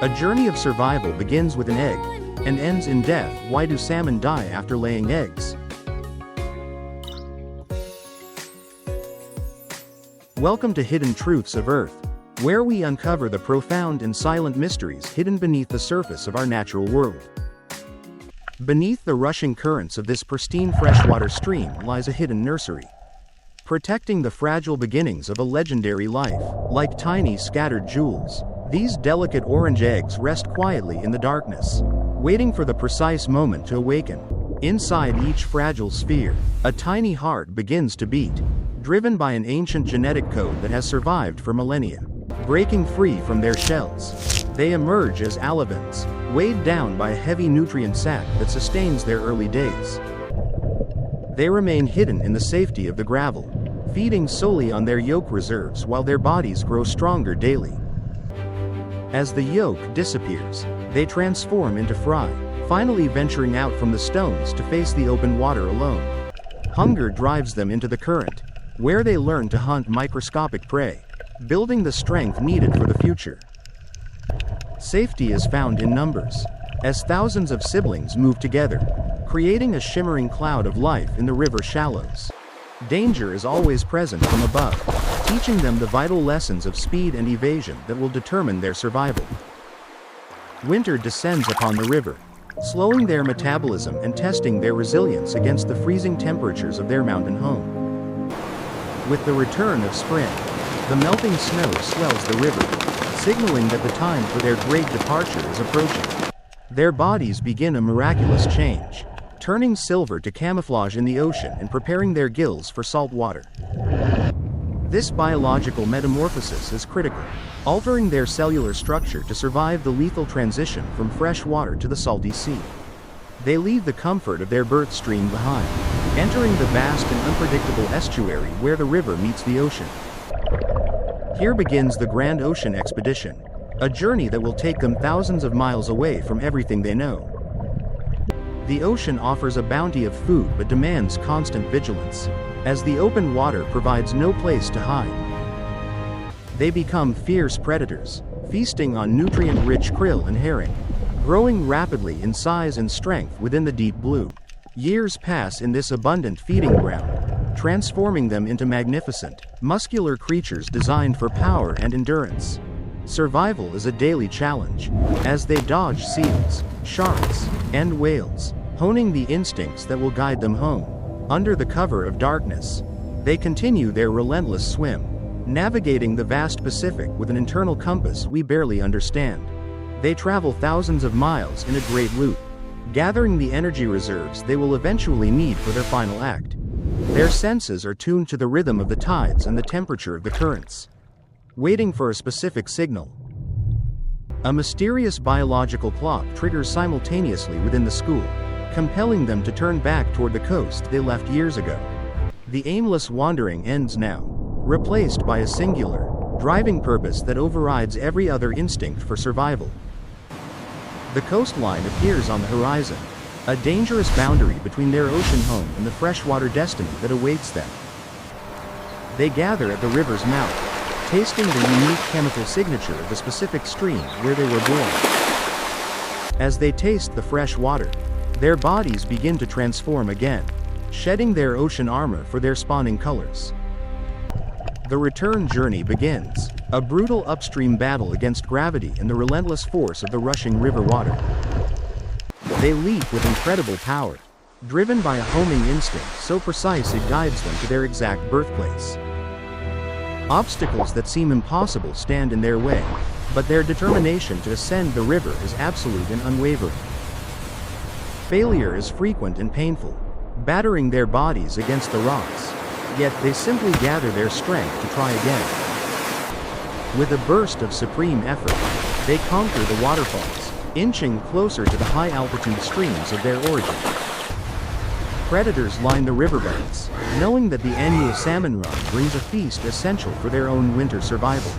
A journey of survival begins with an egg, and ends in death. Why do salmon die after laying eggs? Welcome to Hidden Truths of Earth, where we uncover the profound and silent mysteries hidden beneath the surface of our natural world. Beneath the rushing currents of this pristine freshwater stream lies a hidden nursery, protecting the fragile beginnings of a legendary life. Like tiny scattered jewels, these delicate orange eggs rest quietly in the darkness, waiting for the precise moment to awaken. Inside each fragile sphere, a tiny heart begins to beat, driven by an ancient genetic code that has survived for millennia. Breaking free from their shells, they emerge as alevins, weighed down by a heavy nutrient sac that sustains their early days. They remain hidden in the safety of the gravel, feeding solely on their yolk reserves while their bodies grow stronger daily. As the yolk disappears, they transform into fry, finally venturing out from the stones to face the open water alone. Hunger drives them into the current, where they learn to hunt microscopic prey, building the strength needed for the future. Safety is found in numbers, as thousands of siblings move together, creating a shimmering cloud of life in the river shallows. Danger is always present from above, teaching them the vital lessons of speed and evasion that will determine their survival. Winter descends upon the river, slowing their metabolism and testing their resilience against the freezing temperatures of their mountain home. With the return of spring, the melting snow swells the river, signaling that the time for their great departure is approaching. Their bodies begin a miraculous change, turning silver to camouflage in the ocean and preparing their gills for salt water. This biological metamorphosis is critical, altering their cellular structure to survive the lethal transition from fresh water to the salty sea. They leave the comfort of their birth stream behind, entering the vast and unpredictable estuary where the river meets the ocean. Here begins the Grand Ocean Expedition, a journey that will take them thousands of miles away from everything they know. The ocean offers a bounty of food but demands constant vigilance, as the open water provides no place to hide. They become fierce predators, feasting on nutrient-rich krill and herring, growing rapidly in size and strength within the deep blue. Years pass in this abundant feeding ground, transforming them into magnificent, muscular creatures designed for power and endurance. Survival is a daily challenge, as they dodge seals, sharks, and whales, honing the instincts that will guide them home. Under the cover of darkness, they continue their relentless swim, navigating the vast Pacific with an internal compass we barely understand. They travel thousands of miles in a great loop, gathering the energy reserves they will eventually need for their final act. Their senses are tuned to the rhythm of the tides and the temperature of the currents, waiting for a specific signal. A mysterious biological clock triggers simultaneously within the school, compelling them to turn back toward the coast they left years ago. The aimless wandering ends now, replaced by a singular, driving purpose that overrides every other instinct for survival. The coastline appears on the horizon, a dangerous boundary between their ocean home and the freshwater destiny that awaits them. They gather at the river's mouth, tasting the unique chemical signature of the specific stream where they were born. As they taste the fresh water, their bodies begin to transform again, shedding their ocean armor for their spawning colors. The return journey begins, a brutal upstream battle against gravity and the relentless force of the rushing river water. They leap with incredible power, driven by a homing instinct so precise it guides them to their exact birthplace. Obstacles that seem impossible stand in their way, but their determination to ascend the river is absolute and unwavering. Failure is frequent and painful, battering their bodies against the rocks, yet they simply gather their strength to try again. With a burst of supreme effort, they conquer the waterfalls, inching closer to the high-altitude streams of their origin. Predators line the riverbanks, knowing that the annual salmon run brings a feast essential for their own winter survival.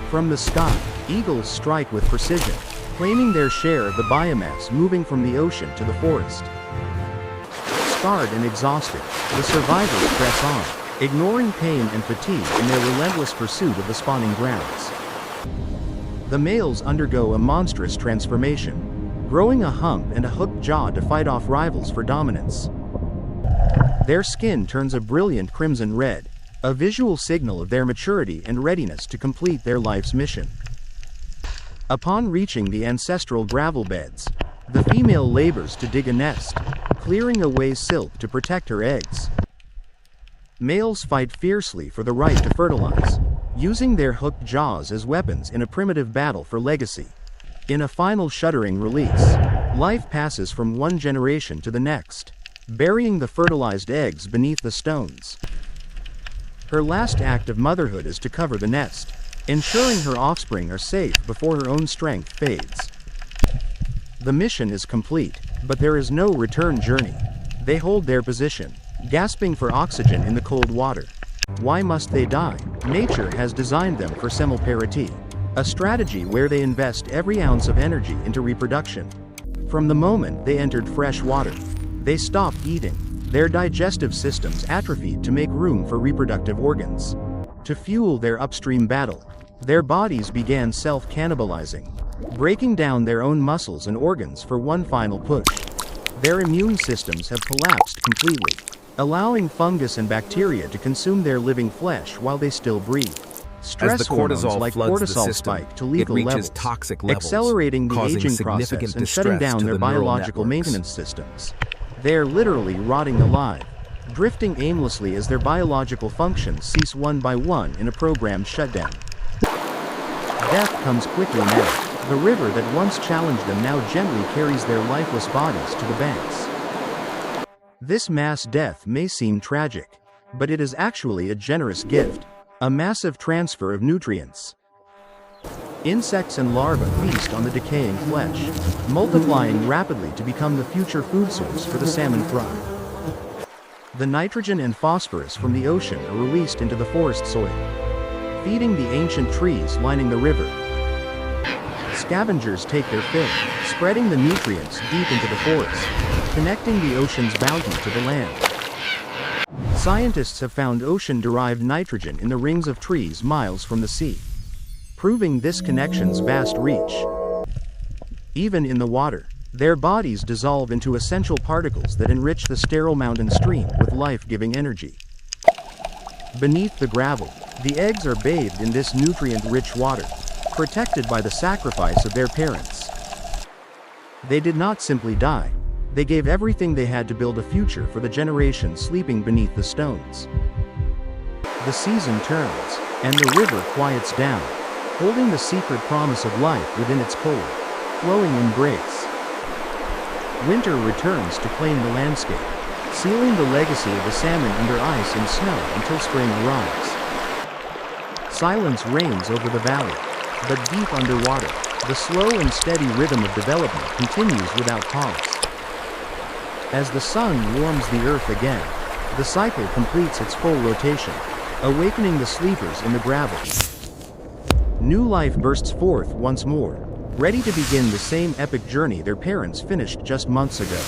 From the sky, eagles strike with precision, claiming their share of the biomass moving from the ocean to the forest. Scarred and exhausted, the survivors press on, ignoring pain and fatigue in their relentless pursuit of the spawning grounds. The males undergo a monstrous transformation, growing a hump and a hooked jaw to fight off rivals for dominance. Their skin turns a brilliant crimson red, a visual signal of their maturity and readiness to complete their life's mission. Upon reaching the ancestral gravel beds, the female labors to dig a nest, clearing away silk to protect her eggs. Males fight fiercely for the right to fertilize, using their hooked jaws as weapons in a primitive battle for legacy. In a final shuddering release, life passes from one generation to the next, burying the fertilized eggs beneath the stones. Her last act of motherhood is to cover the nest, ensuring her offspring are safe before her own strength fades. The mission is complete, but there is no return journey. They hold their position, gasping for oxygen in the cold water. Why must they die? Nature has designed them for Semelparity, a strategy where they invest every ounce of energy into reproduction. From the moment they entered fresh water, they stopped eating. Their digestive systems atrophied to make room for reproductive organs. To fuel their upstream battle, their bodies began self-cannibalizing, breaking down their own muscles and organs for one final push. Their immune systems have collapsed completely, allowing fungus and bacteria to consume their living flesh while they still breathe. Stress hormones like cortisol spike to lethal levels, accelerating the aging process and shutting down their biological maintenance systems. They are literally rotting alive, drifting aimlessly as their biological functions cease one by one in a programmed shutdown. Death comes quickly now. The river that once challenged them now gently carries their lifeless bodies to the banks. This mass death may seem tragic, but it is actually a generous gift, a massive transfer of nutrients. Insects and larvae feast on the decaying flesh, multiplying rapidly to become the future food source for the salmon fry. The nitrogen and phosphorus from the ocean are released into the forest soil, feeding the ancient trees lining the river. Scavengers take their fill, spreading the nutrients deep into the forest, connecting the ocean's bounty to the land. Scientists have found ocean-derived nitrogen in the rings of trees miles from the sea, proving this connection's vast reach. Even in the water, their bodies dissolve into essential particles that enrich the sterile mountain stream with life-giving energy. Beneath the gravel, the eggs are bathed in this nutrient-rich water, protected by the sacrifice of their parents. They did not simply die. They gave everything they had to build a future for the generation sleeping beneath the stones. The season turns, and the river quiets down, holding the secret promise of life within its cold, flowing embrace. Winter returns to claim the landscape, sealing the legacy of the salmon under ice and snow until spring arrives. Silence reigns over the valley, but deep underwater, the slow and steady rhythm of development continues without pause. As the sun warms the earth again, the cycle completes its full rotation, awakening the sleepers in the gravel. New life bursts forth once more, ready to begin the same epic journey their parents finished just months ago.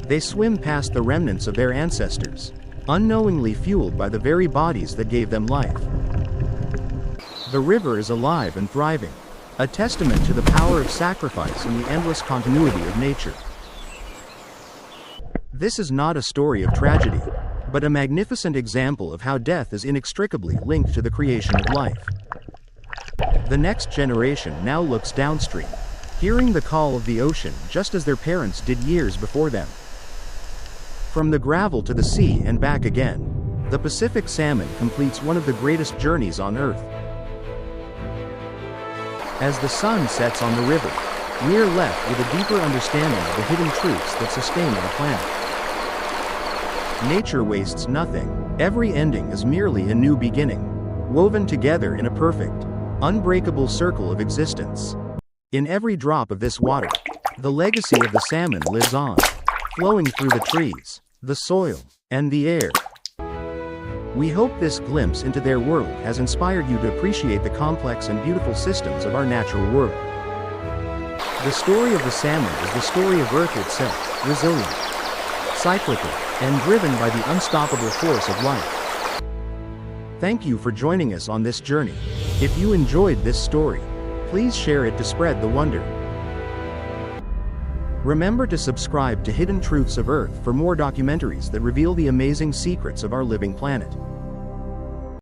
They swim past the remnants of their ancestors, unknowingly fueled by the very bodies that gave them life. The river is alive and thriving, a testament to the power of sacrifice and the endless continuity of nature. This is not a story of tragedy, but a magnificent example of how death is inextricably linked to the creation of life. The next generation now looks downstream, hearing the call of the ocean just as their parents did years before them. From the gravel to the sea and back again, the Pacific salmon completes one of the greatest journeys on Earth. As the sun sets on the river, we are left with a deeper understanding of the hidden truths that sustain our planet. Nature wastes nothing. Every ending is merely a new beginning, woven together in a perfect, unbreakable circle of existence. In every drop of this water, the legacy of the salmon lives on, flowing through the trees, the soil, and the air. We hope this glimpse into their world has inspired you to appreciate the complex and beautiful systems of our natural world. The story of the salmon is the story of Earth itself, resilient, cyclical, and driven by the unstoppable force of life. Thank you for joining us on this journey. If you enjoyed this story, Please share it to spread the wonder. Remember to subscribe to Hidden Truths of Earth for more documentaries that reveal the amazing secrets of our living planet.